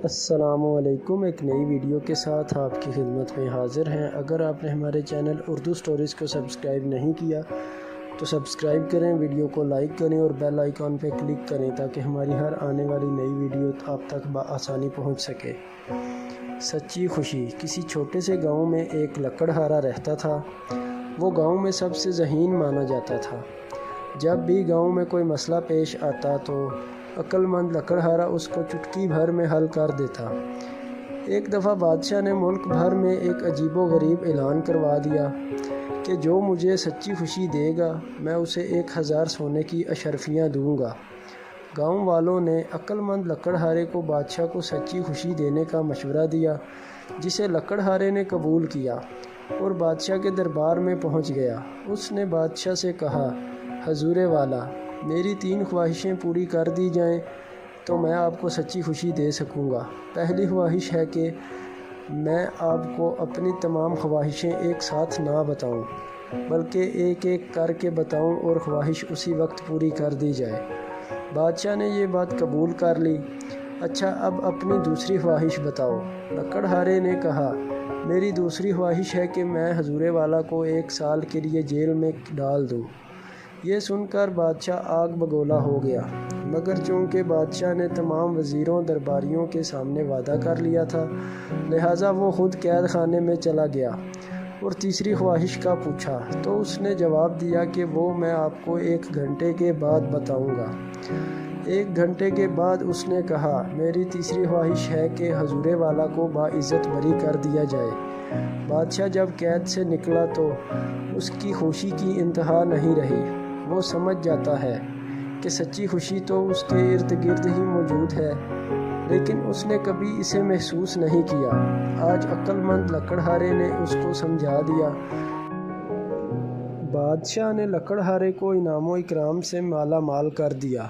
السلام علیکم، ایک نئی ویڈیو کے ساتھ آپ کی خدمت میں حاضر ہیں۔ اگر آپ نے ہمارے چینل اردو سٹوریز کو سبسکرائب نہیں کیا تو سبسکرائب کریں، ویڈیو کو لائک کریں اور بیل آئیکن پہ کلک کریں تاکہ ہماری ہر آنے والی نئی ویڈیو آپ تک بآسانی پہنچ سکے۔ سچی خوشی۔ کسی چھوٹے سے گاؤں میں ایک لکڑہارا رہتا تھا۔ وہ گاؤں میں سب سے ذہین مانا جاتا تھا۔ جب بھی گاؤں میں کوئی مسئلہ پیش آتا تو عقل مند لکڑہارا اس کو چٹکی بھر میں حل کر دیتا۔ ایک دفعہ بادشاہ نے ملک بھر میں ایک عجیب و غریب اعلان کروا دیا کہ جو مجھے سچی خوشی دے گا میں اسے 1000 سونے کی اشرفیاں دوں گا۔ گاؤں والوں نے عقل مند لکڑہارے کو بادشاہ کو سچی خوشی دینے کا مشورہ دیا، جسے لکڑہارے نے قبول کیا اور بادشاہ کے دربار میں پہنچ گیا۔ اس نے بادشاہ سے کہا، حضور والا، میری 3 خواہشیں پوری کر دی جائیں تو میں آپ کو سچی خوشی دے سکوں گا۔ پہلی خواہش ہے کہ میں آپ کو اپنی تمام خواہشیں ایک ساتھ نہ بتاؤں، بلکہ ایک ایک کر کے بتاؤں اور خواہش اسی وقت پوری کر دی جائے۔ بادشاہ نے یہ بات قبول کر لی۔ اچھا، اب اپنی دوسری خواہش بتاؤ۔ لکڑہارے نے کہا، میری دوسری خواہش ہے کہ میں حضور والا کو 1 سال کے لیے جیل میں ڈال دوں۔ یہ سن کر بادشاہ آگ بگولا ہو گیا، مگر چونکہ بادشاہ نے تمام وزیروں درباریوں کے سامنے وعدہ کر لیا تھا، لہٰذا وہ خود قید خانے میں چلا گیا اور تیسری خواہش کا پوچھا تو اس نے جواب دیا کہ وہ میں آپ کو 1 گھنٹے کے بعد بتاؤں گا۔ 1 گھنٹے کے بعد اس نے کہا، میری تیسری خواہش ہے کہ حضور والا کو باعزت بری کر دیا جائے۔ بادشاہ جب قید سے نکلا تو اس کی خوشی کی انتہا نہیں رہی۔ وہ سمجھ جاتا ہے کہ سچی خوشی تو اس کے ارد گرد ہی موجود ہے، لیکن اس نے کبھی اسے محسوس نہیں کیا۔ آج عقل مند لکڑہارے نے اس کو سمجھا دیا۔ بادشاہ نے لکڑہارے کو انعام و اکرام سے مالا مال کر دیا